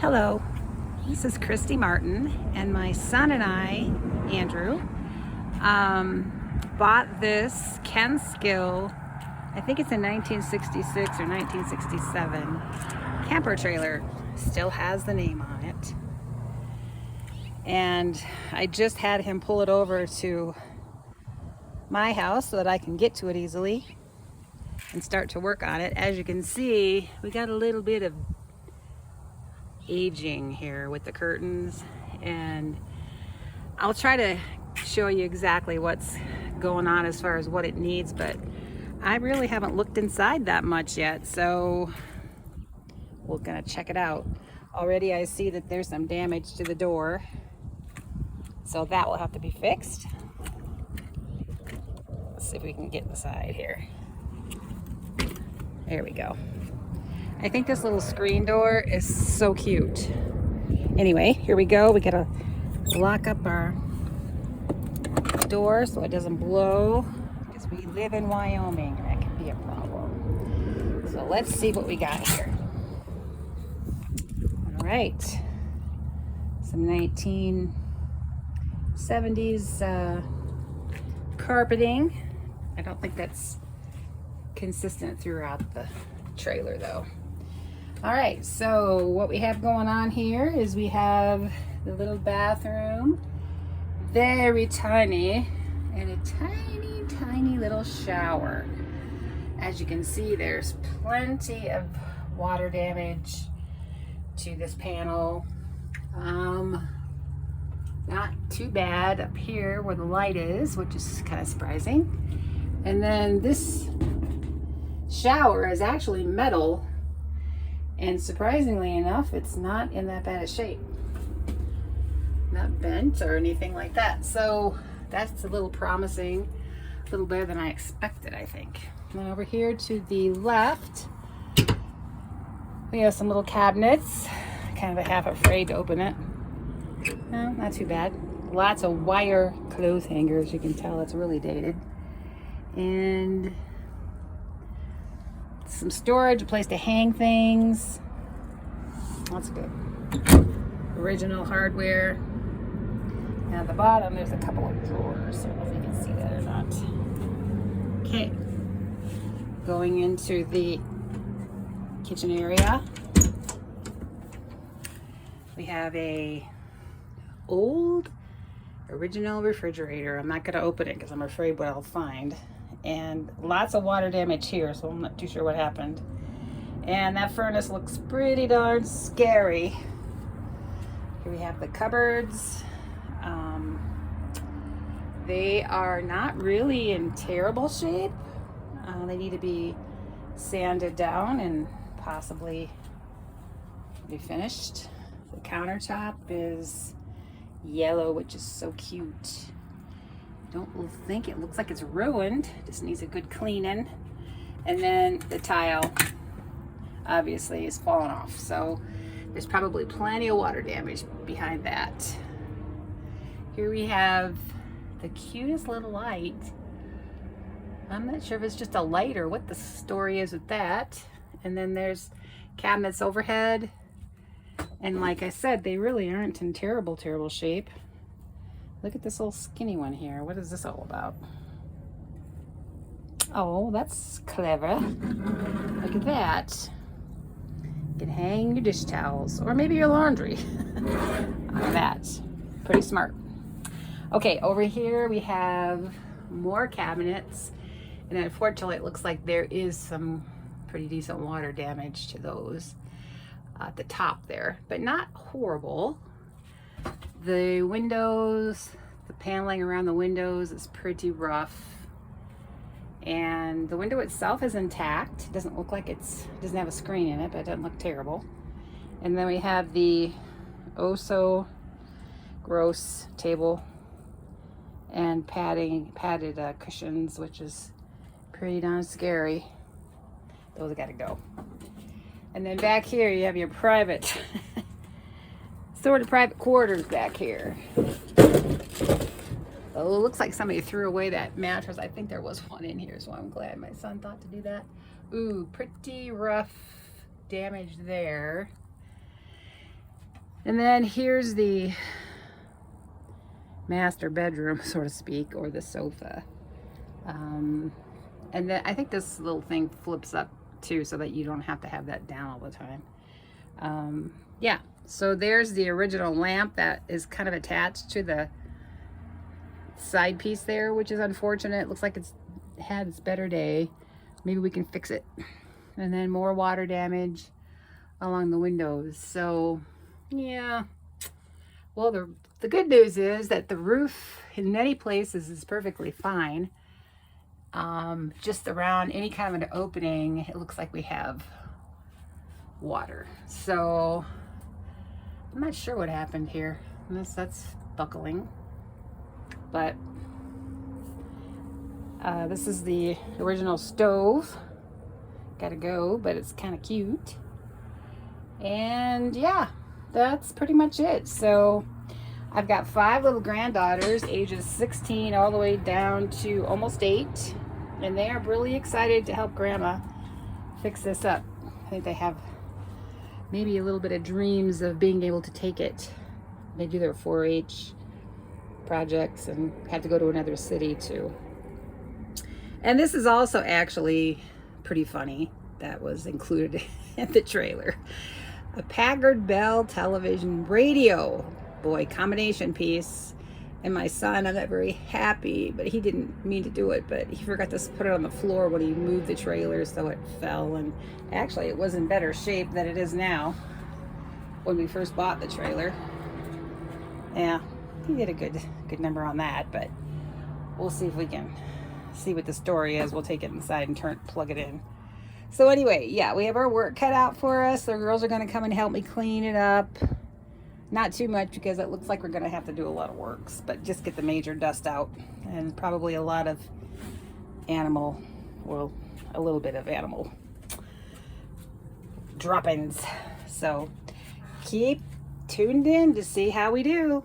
Hello, this is Christy Martin, and my son and I, Andrew, bought this Kenskill, I think it's a 1966 or 1967 camper trailer. Still has the name on it. And I just had him pull it over to my house so that I can get to it easily and start to work on it. As you can see, we got a little bit of aging here with the curtains, and I'll try to show you exactly what's going on as far as what it needs, but I really haven't looked inside that much yet, so we're gonna check it out. Already I see that there's some damage to the door, so that will have to be fixed. Let's see if we can get inside here. There we go. I think this little screen door is so cute. Anyway, here we go. We gotta lock up our door so it doesn't blow, because we live in Wyoming and that can be a problem. So let's see what we got here. All right, some 1970s carpeting. I don't think that's consistent throughout the trailer though. All right, so what we have going on here is we have the little bathroom, very tiny, and a tiny little shower. As you can see, there's plenty of water damage to this panel. Not too bad up here where the light is, which is kind of surprising. And then this shower is actually metal, and surprisingly enough, it's not in that bad a shape. Not bent or anything like that. So that's a little promising, a little better than I expected, I think. And then over here to the left, we have some little cabinets. Kind of half afraid to open it. No, not too bad. Lots of wire clothes hangers. You can tell it's really dated. And some storage, a place to hang things. That's good. Original hardware. And at the bottom, there's a couple of drawers. I don't know if you can see that or not. Okay. Going into the kitchen area, we have a old original refrigerator. I'm not going to open it because I'm afraid what I'll find. And lots of water damage here, so I'm not too sure what happened. And that furnace looks pretty darn scary. Here we have the cupboards. They are not really in terrible shape. They need to be sanded down and possibly be finished. The countertop is yellow, which is so cute. Don't think it looks like it's ruined, just needs a good cleaning. And then the tile obviously is falling off, so there's probably plenty of water damage behind that. Here we have the cutest little light. I'm not sure if it's just a light or what the story is with that. And then there's cabinets overhead, and like I said, they really aren't in terrible shape. Look at this little skinny one here. What is this all about? Oh, that's clever. Look at that. You can hang your dish towels or maybe your laundry on that. Pretty smart. Okay, over here we have more cabinets, and unfortunately it looks like there is some pretty decent water damage to those at the top there, but not horrible. The windows, the paneling around the windows is pretty rough, and the window itself is intact. It doesn't look like it doesn't have a screen in it, but it doesn't look terrible. And then we have the oh so gross table and padded cushions, which is pretty darn scary. Those gotta go. And then back here you have your private sort of private quarters back here. Oh, it looks like somebody threw away that mattress. I think there was one in here, so I'm glad my son thought to do that. Ooh, pretty rough damage there. And then here's the master bedroom, so to speak, or the sofa. And then I think this little thing flips up too, so that you don't have to have that down all the time. Yeah, so there's the original lamp that is kind of attached to the side piece there, which is unfortunate. It looks like it's had its better day. Maybe we can fix it. And then more water damage along the windows. So yeah, well, the good news is that the roof in many places is perfectly fine. Just around any kind of an opening, it looks like we have water. So I'm not sure what happened here. That's buckling. But this is the original stove. Gotta go, but it's kind of cute. And yeah, that's pretty much it. So I've got 5 little granddaughters, ages 16 all the way down to almost 8. And they are really excited to help Grandma fix this up. I think they have maybe a little bit of dreams of being able to take it. They do their 4-H projects and have to go to another city too. And this is also actually pretty funny. That was included in the trailer. A Packard Bell television radio. Boy, combination piece. And my son, I'm not very happy, but he didn't mean to do it, but he forgot to put it on the floor when he moved the trailer, so it fell. And actually it was in better shape than it is now when we first bought the trailer. Yeah, he did a good number on that, but we'll see if we can see what the story is. We'll take it inside and plug it in. So anyway, yeah, we have our work cut out for us. The girls are going to come and help me clean it up. Not too much, because it looks like we're going to have to do a lot of works, but just get the major dust out, and probably a lot of animal, well, a little bit of animal droppings. So keep tuned in to see how we do.